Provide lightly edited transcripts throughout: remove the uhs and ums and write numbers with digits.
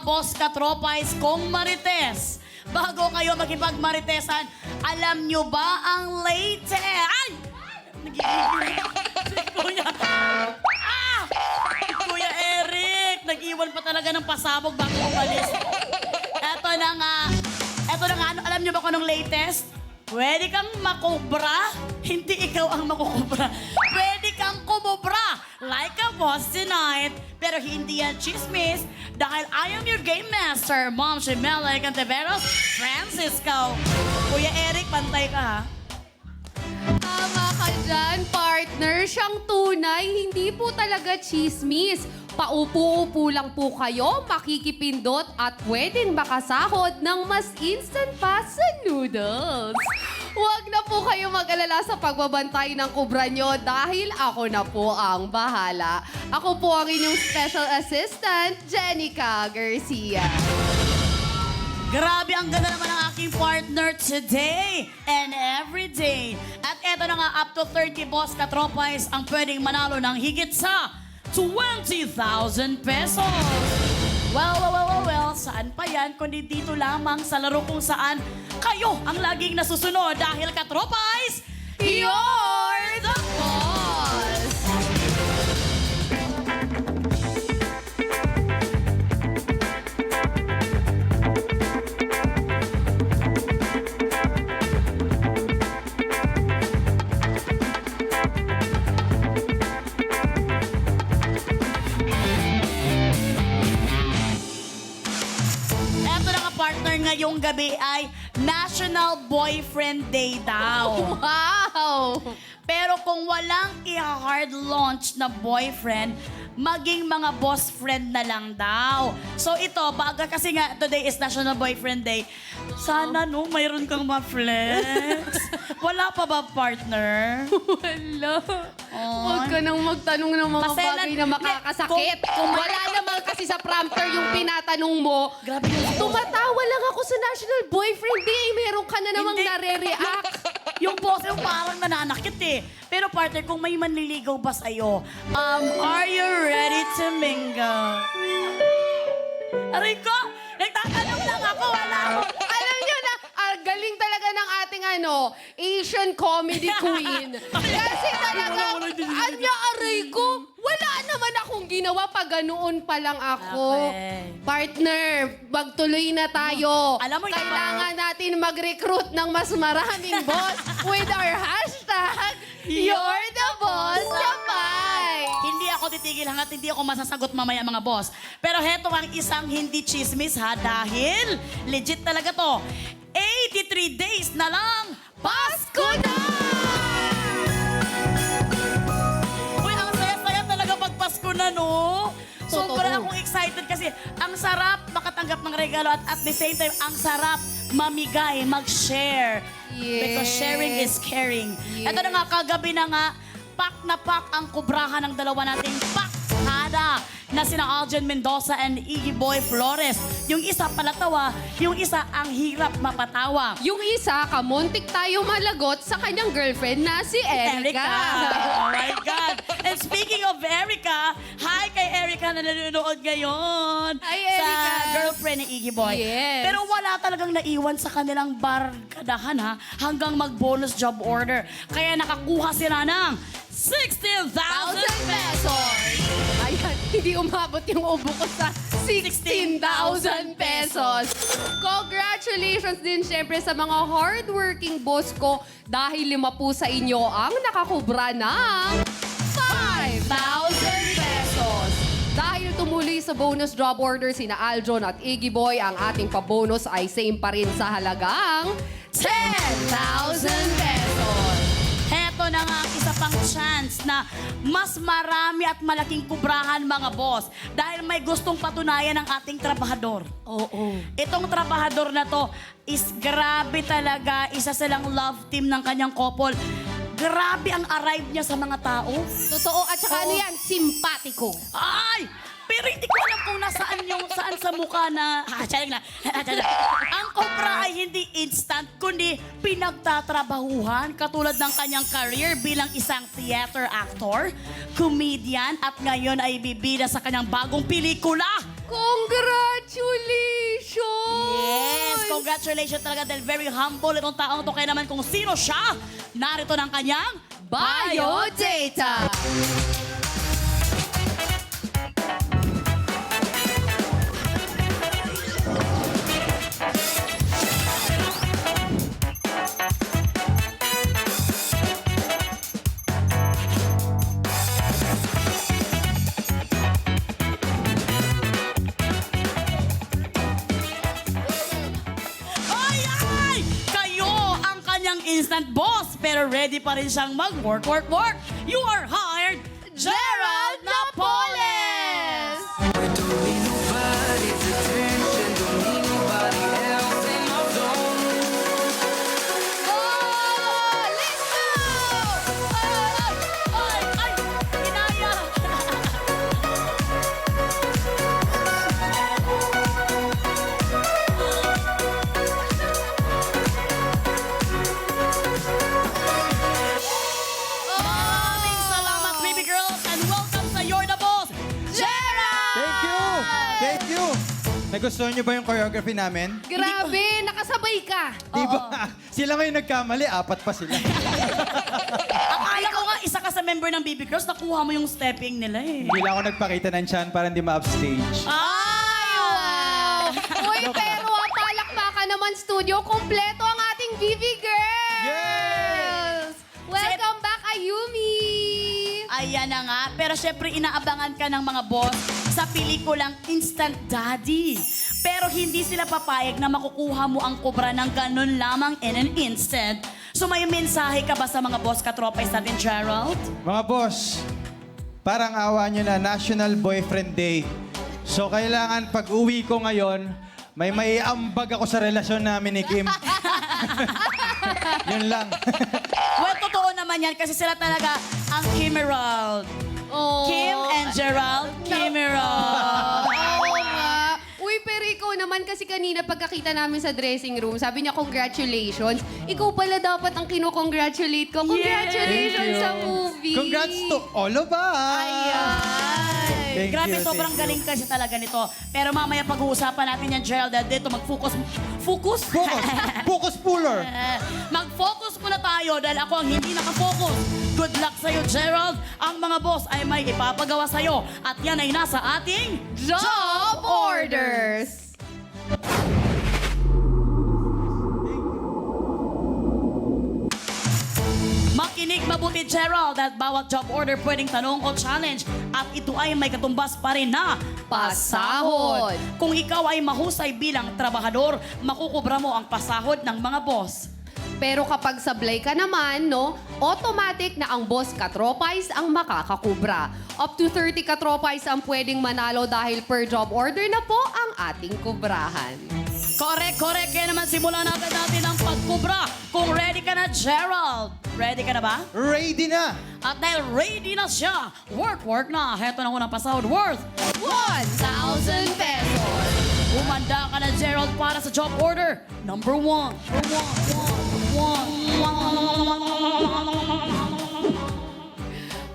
boss katropais kong Marites. Bago kayo makipagmaritesan, alam nyo ba ang latest? Ay! Nagigigil. Si Kuya. Ah! Kuya Eric, nag-iwan pa talaga ng pasabog bago umalis. Eto na nga. Ano, alam nyo ba kung anong latest? Pwede kang makubra, hindi ikaw ang makukubra. Pwede kang kumubra, like a boss tonight. Pero hindi yan chismis, dahil I am your game master, Mom Shimela Canteveros Francisco. Kuya Eric, pantay ka ha. Tama ka dyan, partner. Siyang tunay, hindi po talaga chismis. Paupo-upo lang po kayo, makikipindot at pwedeng makasahod ng mas instant pa sa noodles. Huwag na po kayo mag-alala sa pagbabantay ng kubra nyo dahil ako na po ang bahala. Ako po ang inyong special assistant, Jenica Garcia. Grabe, ang ganda naman ng aking partner today and every day. At eto na nga, up to 30 boss katropais ang pwedeng manalo ng higit sa 20,000 pesos. Well, saan pa yan kundi dito lamang sa laro kung saan kayo ang laging nasusunod dahil katropais, you're the boss! Eto na nga partner, ngayong gabi ay National Boyfriend Day daw. Wow! Pero kung walang i-hard launch na boyfriend, maging mga boss friend na lang daw. So ito, baga kasi nga today is National Boyfriend Day, sana no, mayroon kang ma-flex. Wala pa ba, partner? Wala. Huwag ka nang magtanong ng mga Maselan- bagay na makakasakit. Kung wala naman kasi sa prompter yung pinatanong mo, Grabe yung tumatawa lang ako sa National Boyfriend Day. Meron ka na namang Hindi. nare-react. Yung boss yung parang nananakit eh. Pero partner, kung may manliligaw ba sa'yo, are you ready to mingle? Aray ko, nagtatanong lang ako, wala ako. Alam niyo na, galing talaga ng ating Asian comedy queen. Kasi talaga, anya aray ko, wala naman akong ginawa pag ganoon pa lang ako. Okay. Partner, magtuloy na tayo. Alam mo, kailangan natin mag-recruit ng mas maraming boss with our hashtag, You're the Boss Japay. Hindi ako titigil hanggat hindi ako masasagot mamaya mga boss. Pero heto ang isang hindi chismis ha, dahil legit talaga to. 83 days na lang, Pasko na! Uy, ang saya-saya talaga pag Pasko na, no? Sobrang Totoo. akong excited kasi ang sarap makatanggap ng regalo at the same time, ang sarap mamigay, mag-share. Yes. Because sharing is caring. Yes. Ito na nga, kagabi na nga, pak na pak ang kubrahan ng dalawa nating pakada na sina Aljan Mendoza and Iggy Boy Flores. Yung isa palatawa, yung isa ang hirap mapatawa. Yung isa, kamuntik tayo malagot sa kanyang girlfriend na si Erica. Oh my God! And speaking of Erica, hi kay Erica na nanonood ngayon. Hi, Sa Erica. girlfriend ni Iggy Boy. Yes. Pero wala talagang naiwan sa kanilang barkadahan ha, hanggang mag-bonus job order. Kaya nakakuha sila ng 16,000 pesos. Ayan, hindi umabot yung ubo ko sa 16,000 pesos. Congratulations din syempre sa mga hardworking boss ko dahil 5 po sa inyo ang nakakubra ng 5,000 pesos. Dahil tumuloy sa bonus job order sina Aljon at Iggy Boy, ang ating pabonus ay same pa rin sa halagang 10,000 pesos. Heto na nga ang isa pang chance na mas marami at malaking kubrahan mga boss dahil may gustong patunayan ng ating trabahador. Oo. Itong trabahador na to is grabe talaga, isa silang love team ng kanyang couple. Grabe ang arrive niya sa mga tao. Totoo. At saka ano yan? Simpatiko. Ay! Pero hindi ko alam kung saan sa mukha na... Charing na. Ang kopra ay hindi instant, kundi pinagtatrabahuhan katulad ng kanyang career bilang isang theater actor, comedian, at ngayon ay bibida sa kanyang bagong pelikula Congratulations! Yes, congratulations talaga dahil very humble itong taong to. Kaya naman kung sino siya, narito ng kanyang Biodata! Ay, ay! Kayo ang kanyang instant boss, pero ready pa rin siyang mag-work. You are hired, Gerald Napoles! Oh, let's go! Ay, ay! Inaya! Maraming salamat, baby girls, and welcome sa You're the Boss, Gerald! Thank you! Thank you! Nagustuhan niyo ba yung choreography namin? Grabe, nakasabay ka. Di ba? Sila ngayon nagkamali, apat pa sila. Akala ko nga isa ka sa member ng Baby Girls, nakuha mo yung stepping nila eh. Hindi lang ako nagpakita ng chan para hindi ma-upstage. Ay, wow! Uy, pero palakpakan naman studio, kompleto ang ating BB Girls! Welcome back, Ayumi! Ayan na nga. Pero syempre, inaabangan ka ng mga boss sa pelikulang Instant Daddy. Pero hindi sila papayag na makukuha mo ang kubra ng ganun lamang in an instant. So may mensahe ka ba sa mga boss katropay sa atin, Gerald? Mga boss, parang awa nyo na National Boyfriend Day. So kailangan pag uwi ko ngayon, may maiambag ako sa relasyon namin ni Kim. Yun lang. Well, totoo naman yan kasi sila talaga ang Kimerald. Oh. Kim and Gerald, Kimerald. Oo nga. Uy, pero ikaw naman kasi kanina pagkakita namin sa dressing room, sabi niya, congratulations. Ikaw pala dapat ang kino-congratulate ko. Congratulations Thank you. sa movie. Congrats to all of us! Ayan. Thank Grabe, you, sobrang thank you. galing kasi talaga nito. Pero mamaya pag-uusapan natin yan, Gerald, dahil dito mag-focus. Focus? Focus! Focus puller! Mag-focus muna tayo dahil ako ang hindi nakafocus. Good luck sa'yo, Gerald. Ang mga boss ay may ipapagawa sa'yo. At yan ay nasa ating Job orders. Makinig mabuti, Gerald, at bawat job order pwedeng tanong o challenge at ito ay may katumbas pa rin na pasahod. Pasahod. Kung ikaw ay mahusay bilang trabahador, makukubra mo ang pasahod ng mga boss. Pero kapag sablay ka naman, no, automatic na ang boss katropais ang makakakubra. Up to 30 katropais ang pwedeng manalo dahil per job order na po ang ating kubrahan. Correct. Kaya naman simulan natin ang pagkubra. Kung ready ka na, Gerald. Ready ka na ba? Ready na! At dahil ready na siya, work na. Heto na unang pasahod worth 1,000 pesos. Umanda ka na, Gerald, para sa job order. Number 1.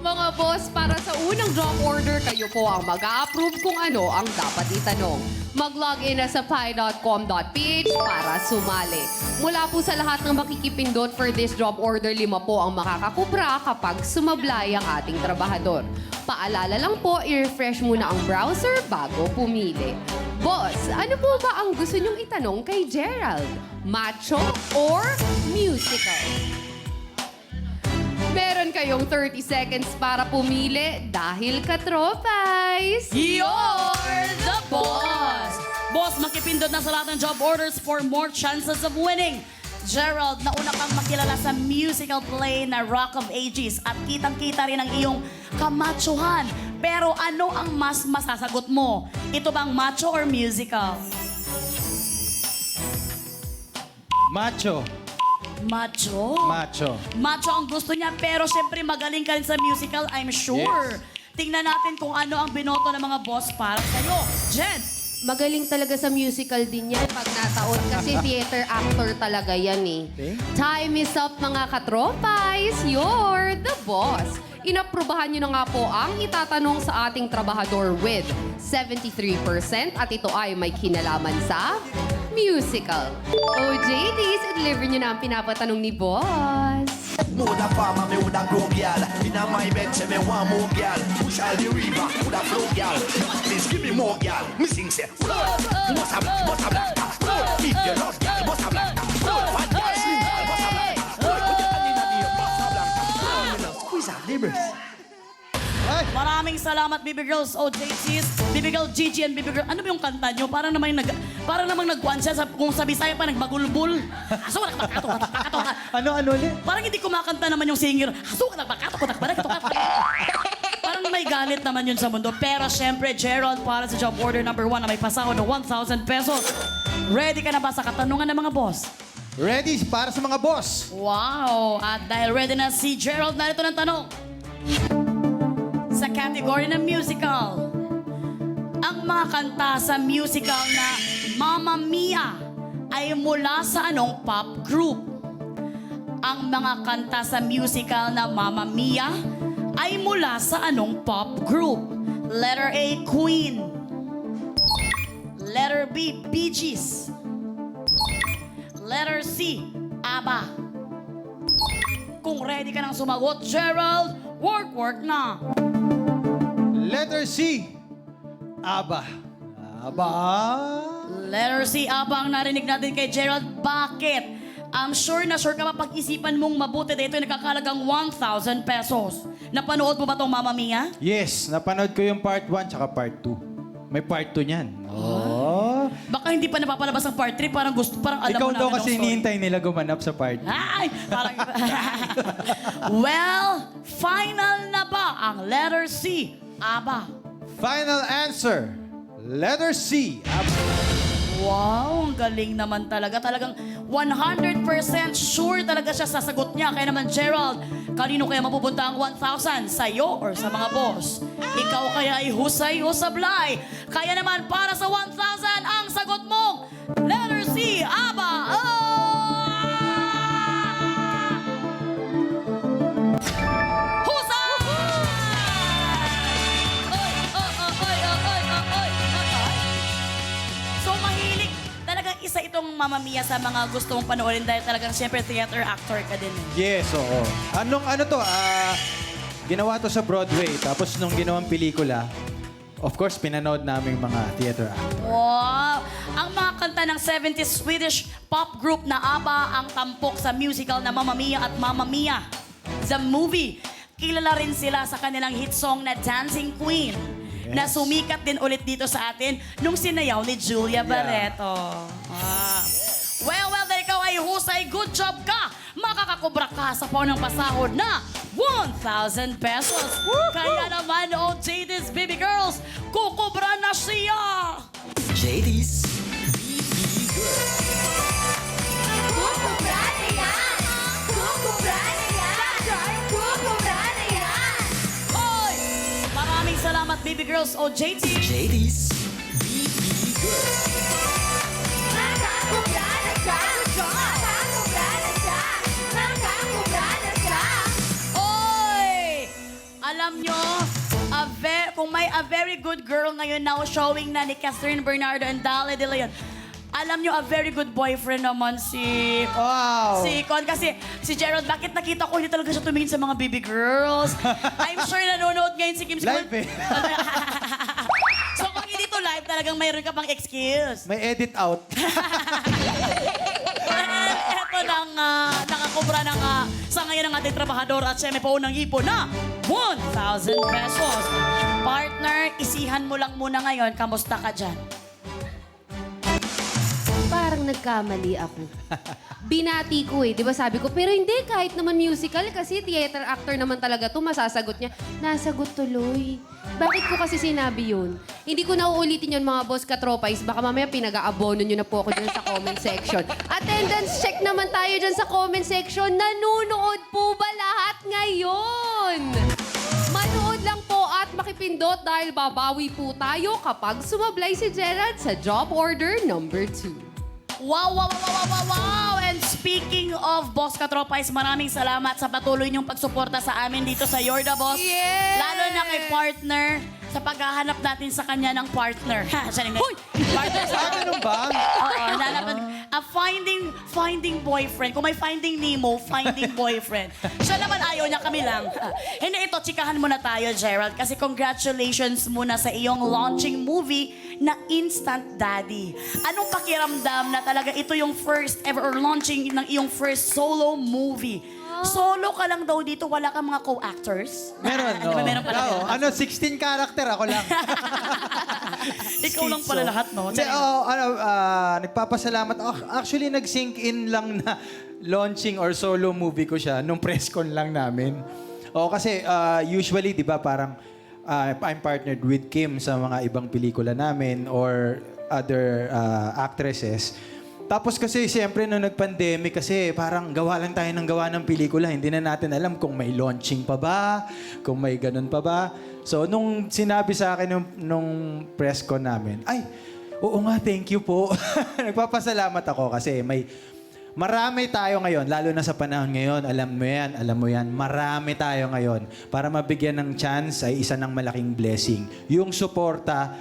Mga boss, para sa unang job order, kayo po ang mag-a-approve kung ano ang dapat itanong. Mag-login na sa pi.com.ph para sumali. Mula po sa lahat ng makikipindot for this job order, 5 po ang makakakubra kapag sumablay ang ating trabahador. Paalala lang po, i-refresh muna ang browser bago pumili. Boss, ano po ba ang gusto niyong itanong kay Gerald? Macho or musical? Meron kayong 30 seconds para pumili dahil katropais. You're the boss! Boss, makipindot na sa lahat ng job orders for more chances of winning. Gerald, nauna kang makilala sa musical play na Rock of Ages at kitang-kita rin ang iyong kamachuhan. Pero ano ang mas masasagot mo? Ito bang macho or musical? Macho. Macho? Macho. Macho ang gusto niya, pero syempre magaling ka rin sa musical, I'm sure. Yes. Tingnan natin kung ano ang binoto ng mga boss para sa'yo. Jen! Magaling talaga sa musical din yan pag nataon kasi theater actor talaga yan eh. Okay. Time is up mga katropais. You're the boss. inaprubahan nyo na nga po ang itatanong sa ating trabahador with 73% at ito ay may kinalaman sa musical. OJTs, deliver nyo na ang pinapatanong ni Boss. Moda farmer, me woulda grow girl. Inna my bed, say me want more girl. Push all the river, woulda flow girl. Please give me more girl. Me sing say, bossa black, if you love girl, bossa black. Fat girl, slim girl, bossa black. Put your hand inna the air, bossa black. Me love squeeze out the breast. Ay! Maraming salamat, Baby Girls, OJTs, Baby Girl Gigi and Baby Girl. Ano ba yung kanta nyo? Parang namang nagkuhan siya. Kung sa Bisaya pa, nagbagulbul. Aso, Ano ulit? Parang hindi kumakanta naman yung singer. Aso, Parang may galit naman yun sa mundo. Pero syempre, Gerald, para sa job order number 1 na may pasahod na 1,000 pesos. Ready ka na ba sa katanungan ng mga boss? Ready para sa mga boss. Wow! At dahil ready na si Gerald, narito ng tanong. Sa category ng musical, ang mga kanta sa musical na Mamma Mia ay mula sa anong pop group? Ang mga kanta sa musical na Mamma Mia ay mula sa anong pop group? Letter A, Queen. Letter B, Bee Gees. Letter C, ABBA. Kung ready ka nang sumagot, Gerald, work na. Letter C. Aba. Aba. Letter C, ABBA ang narinig natin kay Gerald. Bakit? I'm sure na sure ka pa pag-isipan mong mabuti dito ay nakakalagang 1,000 pesos. Napanood mo ba tong Mamma Mia? Yes, napanood ko yung part 1 tsaka part 2. May part 2 niyan. Oh. Baka hindi pa napapalabas ang part 3, parang alam Ikaw mo na daw agad ang kasi story. hinihintay nila gumanap sa part 2. Ay! Parang... Well, final na ba ang letter C, ABBA? Final answer. Letter C. Aba. Wow, ang galing naman talaga. Talagang 100% sure talaga siya sa sagot niya. Kaya naman, Gerald, kanino kaya mapupunta ang 1,000? Sa'yo or sa mga boss? Ikaw kaya ay husay o sablay? Kaya naman, para sa 1,000, ang sagot mo, letter C, ABBA. Husay! So mahilig, talagang isa itong Mamma Mia sa mga gusto mong panoorin dahil talagang siyempre theater actor ka din. Yes, oo. Ano to? Ginawa to sa Broadway. Tapos nung ginawang pelikula, of course, pinanood namin mga theater actor. Wow! Ang mga kanta ng 70s Swedish pop group na ABBA ang tampok sa musical na Mamma Mia at Mamma Mia. The movie, kilala rin sila sa kanilang hit song na Dancing Queen. Na sumikat din ulit dito sa atin nung sinayaw ni Julia Barreto. Well, dahil ikaw ay husay, good job ka! Makakakubra ka sa paunang pasahod na 1,000 pesos. Kaya naman, OJTs, baby girls, kukubra na siya! JD's. Kukubra na yan! Kukubra na yan! Kukubra na yan! Hoy! Maraming salamat, baby girls, OJT. JD's. Nakakubra na siya! Nakakubra na siya! Nakakubra na siya! Oy! Alam nyo, kung may a very good girl ngayon now showing na ni Catherine Bernardo and Dale De Leon, alam nyo, a very good boyfriend naman si... Wow! Si Con. Kasi si Gerald, bakit nakita ko hindi talaga siya tumingin sa mga baby girls? I'm sure nanonood ngayon si Kim Live eh. So kung hindi to live, talagang mayroon ka pang excuse. May edit out. Eto na nga, nakakubra na nga sa ngayon ang ating trabahador at siya may paunang ipon na 1,000 pesos. Partner, isihan mo lang muna ngayon, kamusta ka dyan? Parang nagkamali ako. Binati ko di ba sabi ko, pero hindi, kahit naman musical, kasi theater actor naman talaga to, masasagot niya. Nasagot tuloy. Bakit ko kasi sinabi yun? Hindi ko na uulitin yun, mga boss katropais. Baka mamaya pinag-aabono nyo na po ako dyan sa comment section. Attendance check naman tayo dyan sa comment section. Nanunood po ba lahat ngayon? Manood lang po at makipindot dahil babawi po tayo kapag sumablay si Gerald sa job order number 2. Wow! And speaking of Boss Katropais, maraming salamat sa patuloy niyong pagsuporta sa amin dito sa You're the Boss. Yes! Lalo na kay partner sa paghahanap natin sa kanya ng partner. Ha, siya rin. Partner sa Ganun ba? Oo, nalaman. Finding boyfriend. Kung may Finding Nemo, finding boyfriend. Siya naman ayaw niya, kami lang. Hindi, ito, chikahan muna tayo, Gerald. Kasi congratulations muna sa iyong launching movie na Instant Daddy. Anong pakiramdam na talaga ito yung first ever or launching ng iyong first solo movie? Solo ka lang daw dito, wala kang mga co-actors? Meron, Di ba no? meron pala? Oo, ano, 16 character, ako lang. Ikaw lang pala lahat, no? Hindi, nagpapasalamat. Actually, nag-sync in lang na launching or solo movie ko siya nung press con lang namin. Kasi usually, di ba, parang I'm partnered with Kim sa mga ibang pelikula namin or other actresses. Tapos kasi siyempre nung nag-pandemic kasi parang gawa lang tayo ng gawa ng pelikula. Hindi na natin alam kung may launching pa ba, kung may ganun pa ba. So nung sinabi sa akin nung press con namin, ay, oo nga, thank you po. Nagpapasalamat ako kasi marami tayo ngayon, lalo na sa panahon ngayon, alam mo yan, marami tayo ngayon. Para mabigyan ng chance ay isa ng malaking blessing. Yung suporta,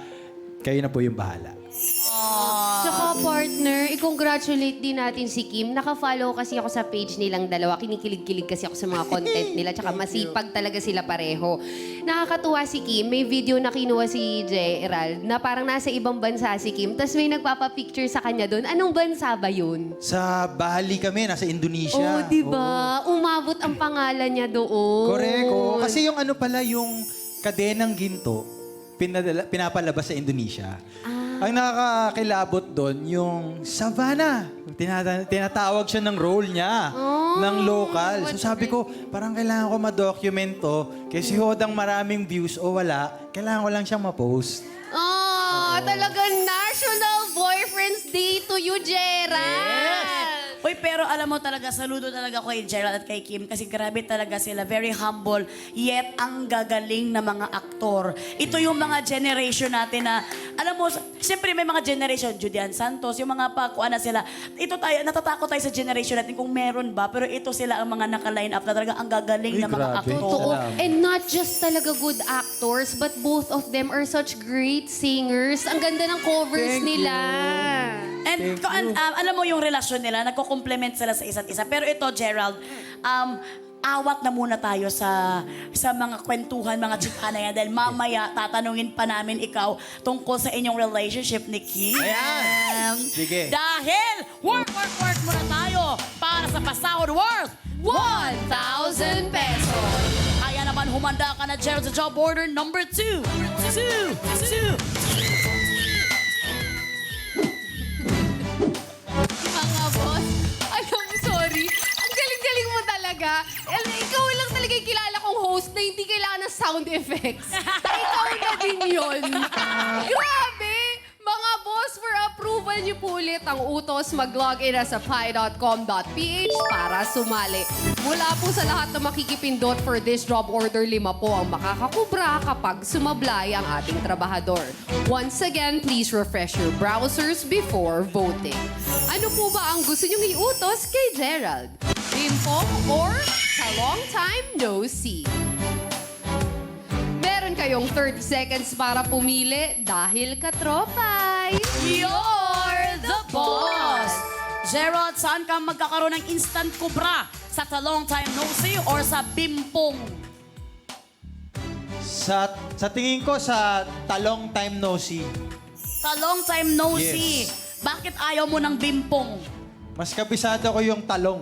kayo na po yung bahala. Tsaka partner, i-congratulate din natin si Kim. Naka-follow kasi ako sa page nilang dalawa. Kinikilig-kilig kasi ako sa mga content nila. Tsaka masipag talaga sila pareho. Nakakatuwa si Kim. May video na kinuha si Gerald na parang nasa ibang bansa si Kim. Tapos may nagpapapicture sa kanya doon. Anong bansa ba yun? Sa Bali kami, nasa Indonesia. Oh, di ba? Umabot ang pangalan niya doon. Correct. Oo. Kasi yung ano pala, yung kadenang ginto, pinapalabas sa Indonesia. Ang nakakakilabot doon, yung Savannah. Tinatawag siya ng role niya, ng local. So sabi ko, parang kailangan ko ma-document to. Kasi hodang maraming views o wala, kailangan ko lang siyang ma-post. Talagang National Boyfriend's Day to you, Gerald! Uy, pero alam mo talaga, saludo talaga ko kay Gerald at kay Kim kasi grabe talaga sila. Very humble, yet ang gagaling na mga aktor. Ito yung mga generation natin na, alam mo, siyempre may mga generation, Julian Santos, yung mga pakuan na sila. Ito tayo, natatakot tayo sa generation natin kung meron ba, pero ito sila ang mga naka-line up na talaga ang gagaling na mga grabe. aktor. Totoo. Salamat. And not just talaga good actors, but both of them are such great singers. Ang ganda ng covers nila. And alam mo yung relasyon nila, nagko-complement sila sa isa't isa. Pero ito, Gerald, awat na muna tayo sa mga kwentuhan, mga chika na yan. Dahil mamaya, tatanungin pa namin ikaw tungkol sa inyong relationship ni Kim. Ayan. Sige. Dahil, work muna tayo para sa pasahod worth 1,000 pesos. Kaya naman, humanda ka na, Gerald, sa job order number 2. Mga boss, sorry. Ang galing-galing mo talaga. Ikaw lang talaga yung kilala kong host na hindi kailangan ng sound effects. Ikaw na din yun. Grabe! Mga boss, for approval niyo po ulit ang utos, mag-login na sa pi.com.ph para sumali. Mula po sa lahat na makikipindot for this job order, 5 po ang makakakubra kapag sumablay ang ating trabahador. Once again, please refresh your browsers before voting. Ano po ba ang gusto niyong iutos kay Gerald? Info or sa long time no see? Meron kayong 30 seconds para pumili dahil katropay. You're the boss! Gerald, saan ka magkakaroon ng instant kubra? Sa Long Time No See or sa Bimpong? Sa tingin ko, sa Talong Time No See, Sa Long Time No Yes. See. Bakit ayaw mo ng Bimpong? mas kabisado ko yung talong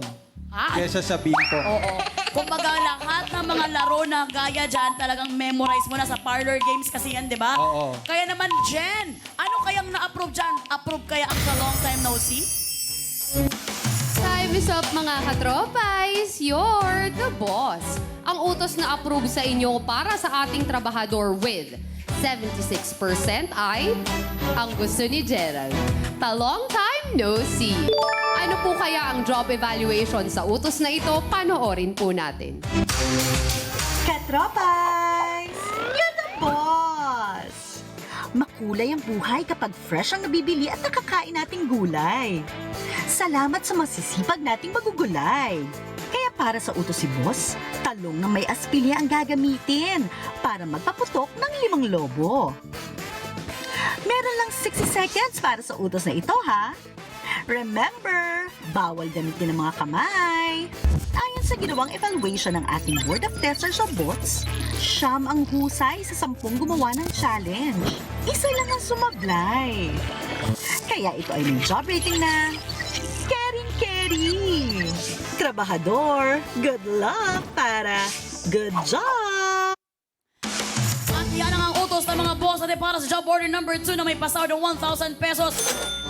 kesa sa bimpo. Oo. Kumbaga lahat ng mga laro na gaya dyan, talagang memorize mo na sa parlor games kasi yan, di ba? Oo. Kaya naman, Jen, ano kayang na-approve dyan? Approve kaya ang Sa Long Time No See? Time is up mga katropais. You're the boss. Ang utos na approve sa inyo para sa ating trabahador with 76% ay ang gusto ni Gerald. Long time no see. Ano po kaya ang job evaluation sa utos na ito? Panoorin po natin. Katropais! You're the boss! Makulay ang buhay kapag fresh ang nabibili at nakakain nating gulay. Salamat sa masisipag nating magugulay. Kaya para sa utos si Boss, talong na may aspilya ang gagamitin para magpaputok ng 5 lobo. Meron lang 60 seconds para sa utos na ito, ha? Remember, bawal gamitin ng mga kamay. Ayon sa ginawang evaluation ng ating Board of Testers of Bots, siyam ang husay sa 10 gumawa ng challenge. Isa lang ang sumablay. Kaya ito ay may job rating na caring-carry. Trabahador, good luck para good job! At yan ang utos ng mga boss natin para sa job order number 2 na may pasahod ng 1,000 pesos.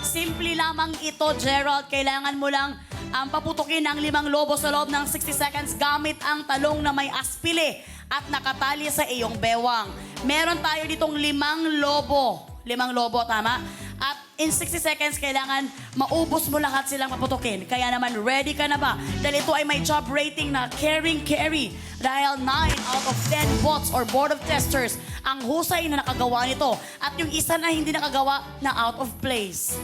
Simple lamang ito, Gerald. Kailangan mo lang ang paputukin ang 5 lobo sa loob ng 60 seconds gamit ang talong na may aspile at nakatali sa iyong bewang. Meron tayo ditong 5 lobo. 5 lobo, tama? At in 60 seconds, kailangan maubos mo lahat silang paputukin. Kaya naman, ready ka na ba? Dahil ito ay may job rating na caring-carry. Dahil 9 out of 10 bots or board of testers ang husay na nakagawa nito. At yung isa na hindi nakagawa na out of place.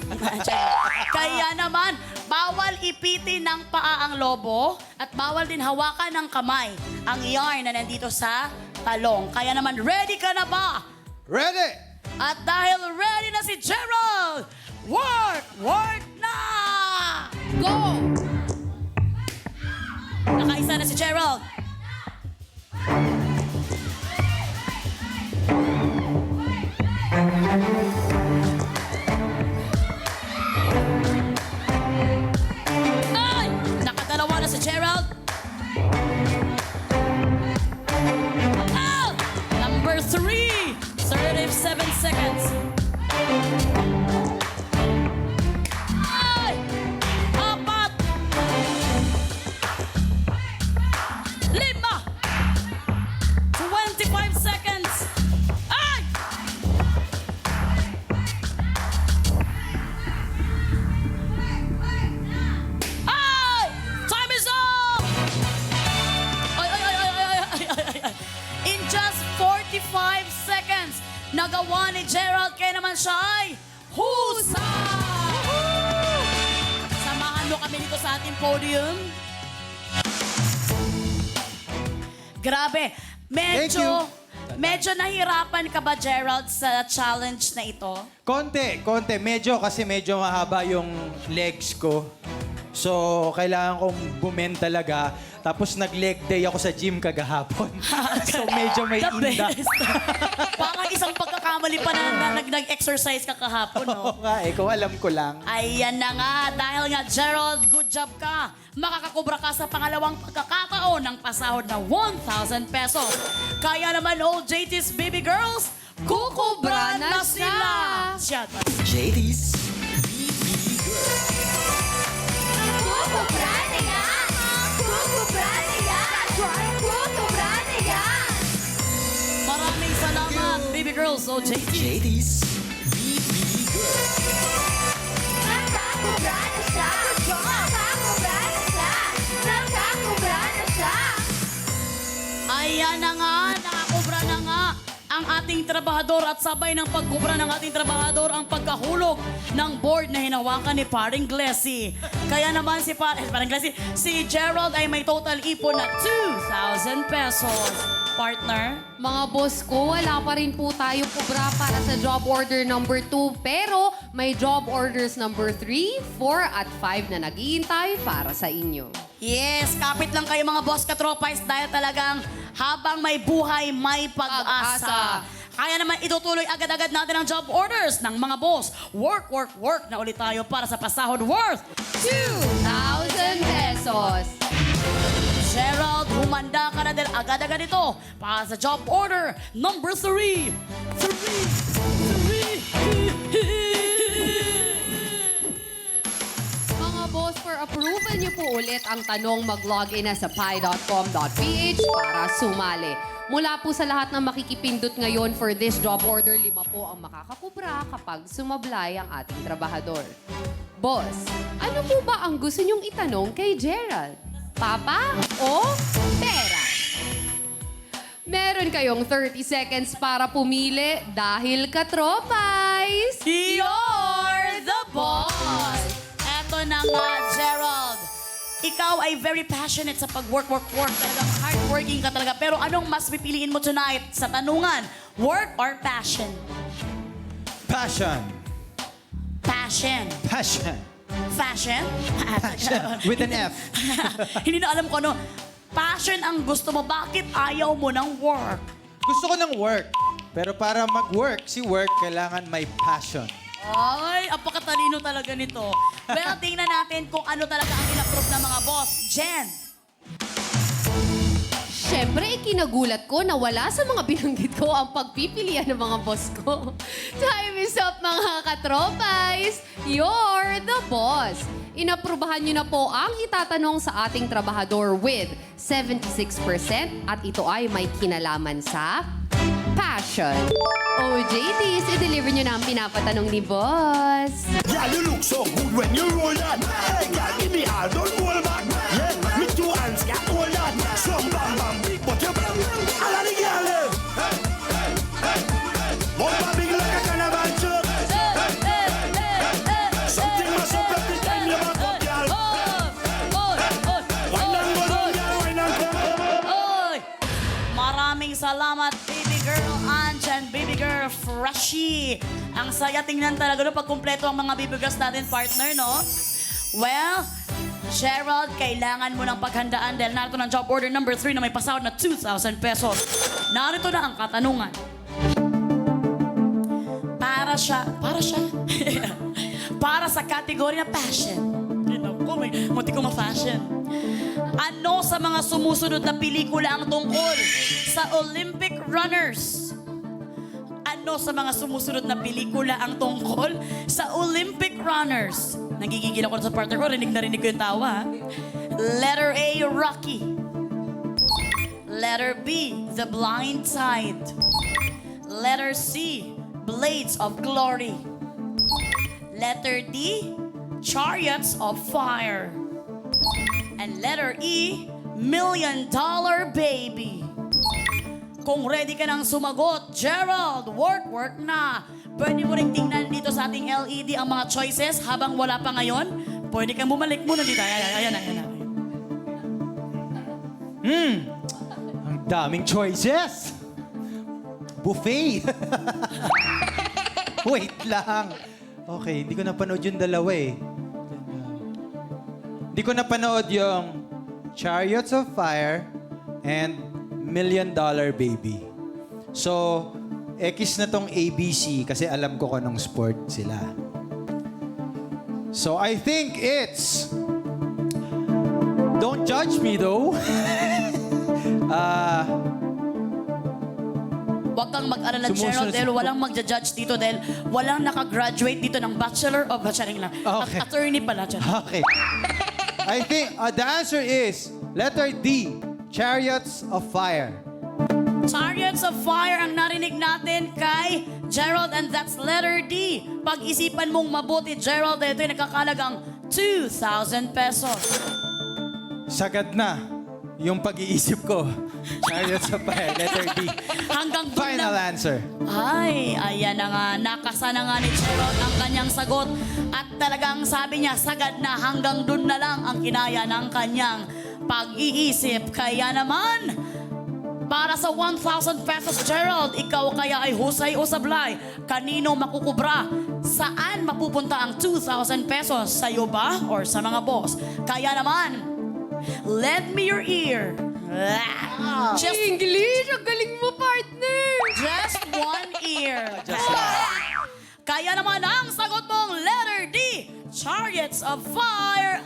Kaya naman, bawal ipitin ng paa ang lobo at bawal din hawakan ng kamay ang yarn na nandito sa talong. Kaya naman, ready ka na ba? Ready! At dahil ready na si Gerald, work na! Go! Nakaisa na si Gerald. Ay! Nakadalawa na si Gerald. Ah! Number 3, 37 seconds. Ay! 4! 5! 25 seconds! Ay! Ay! Time is up! Ay. In just 45 seconds, nagawa ni Gerald, kaya naman siya ay husa! Samahan mo kami dito sa ating podium. Grabe. Thank you. Medyo nahirapan ka ba, Gerald, sa challenge na ito? Konti. Kasi medyo mahaba yung legs ko. So, kailangan kong bumen talaga. Tapos nag-leg day ako sa gym kagahapon. So, medyo may The inda. best. Parang isang pagkakamali pa na nag-exercise ka kahapon, no? Oo nga, kung alam ko lang. Ayan na nga. Dahil nga, Gerald, good job ka. Makakakubra ka sa pangalawang pagkakataon ng pasahod na 1,000 pesos. Kaya naman, all JT's baby girls, kukubra na sila. Shut up. JD's Kukubra na yan! Kukubra na yan! Kukubra na yan! Maraming salamat, baby girls, all JT. JD's Nakakubra na siya! Nakakubra na siya! Nakakubra na siya! Ayan na nga, nakakubra na nga ang ating trabahador at sabay ng pagkubra ng ating trabahador ang pagkahulog ng board na hinawakan ni Paring Glessy. Kaya naman si Paring Glessy, si Gerald ay may total ipon na 2,000 pesos. Partner? Mga boss ko, wala pa rin po tayo kubra para sa job order number 2. Pero may job orders number 3, 4 at 5 na naghihintay para sa inyo. Yes, kapit lang kayo mga boss katropais dahil talagang habang may buhay, may pag-asa. Kaya naman itutuloy agad-agad natin ang job orders ng mga boss. Work na ulit tayo para sa pasahod worth 2,000 pesos. Gerald, humanda ka na din agad-agad ito para sa job order number 3. Mga boss, for approval niyo po ulit ang tanong mag-login na sa pi.com.ph para sumali. Mula po sa lahat ng makikipindot ngayon for this job order, 5 po ang makakakubra kapag sumablay ang ating trabahador. Boss, ano po ba ang gusto niyong itanong kay Gerald? Papa o pera? Meron Meron kayong 30 seconds para pumili dahil katropais. You're the boss! Eto na nga, Gerald. Ikaw ay very passionate sa pag-work. Talagang hardworking ka talaga. Pero anong mas pipiliin mo tonight sa tanungan? Work or passion? Passion. Passion. Passion. Fashion? With an F. Hindi na alam ko ano. Passion ang gusto mo. Bakit ayaw mo ng work? Gusto ko ng work. Pero para mag-work, kailangan may passion. Ay, apakatalino talaga nito. Well, tingnan natin kung ano talaga ang in-approve ng mga boss. Jen! Siyempre, ikinagulat ko na wala sa mga binanggit ko ang pagpipilian ng mga boss ko. Time is up, mga katropais! You're the boss! Inaprubahan niyo na po ang itatanong sa ating trabahador with 76% at ito ay may kinalaman sa passion. OJTs, i-deliver niyo na ang pinapatanong ni boss. Girl, you look so good when you roll that. Hey, girl, give me all, don't roll back. Yeah, me two hands can hold that. Some bam bam big, but you bam. All of the girl, hey, hey, hey, hey. Bumper big like a carnival truck. Something must up every time you back up, girl. Wine and go down, girl, wine and go. Oy! Maraming salamat, baby girl Anjan, baby girl Freshie. Ang saya tingnan talaga no pag kumpleto ang mga baby girls natin, partner, no? Well, Gerald, kailangan mo ng paghandaan dahil narito ng job order number 3 na may pasahod na 2,000 pesos. Narito na ang katanungan. Para sa kategory na passion. Naku, may munti ko ma-fashion. Ano sa mga sumusunod na pelikula ang tungkol sa Olympic runners? Ano sa mga sumusunod na pelikula ang tungkol sa Olympic runners? Nagigigil ako sa partner ko, rinig na rinig ko yung tawa. Letter A, Rocky. Letter B, The Blind Side. Letter C, Blades of Glory. Letter D, Chariots of Fire. And letter E, $1 Million Baby. Kung ready ka nang sumagot, Gerald, work na. Pwede mo rin tingnan dito sa ating LED ang mga choices habang wala pa ngayon. Pwede kang bumalik muna dito. Ayan. Ang daming choices. Buffet. Wait lang. Okay, hindi ko napanood yung dalawa eh. Hindi ko napanood yung Chariots of Fire and $1 Million Baby. So, X na tong ABC kasi alam ko kung anong sport sila. So, I think it's... Don't judge me though. Huwag kang mag-alala, Sumusunod Gerald, dahil si- walang magja-judge dito dahil walang nakagraduate dito ng Bachelor of Bachelor lang. Okay. Attorney pala dyan. Okay. I think the answer is letter D, Chariots of Fire. Chariots of Fire ang narinig natin kay Gerald and that's letter D. Pag-isipan mong mabuti, Gerald, dahil ito'y nakakalagang 2,000 pesos. Sagad na yung pag-iisip ko. Chariots of Fire, letter D. Hanggang doon Final na. answer. Ay, ayan na nga. Nakasa na nga ni Gerald ang kanyang sagot. At talagang sabi niya, sagad na hanggang doon na lang ang kinaya ng kanyang pag-iisip. Kaya naman, para sa 1,000 pesos, Gerald, ikaw kaya ay husay o sablay? Kanino makukubra? Saan mapupunta ang 2,000 pesos? Sa'yo ba or sa mga boss? Kaya naman, lend me your ear. Just English! Ang galing mo, partner! Just one ear. Kaya naman ang sagot mong letter D, Chariots of Fire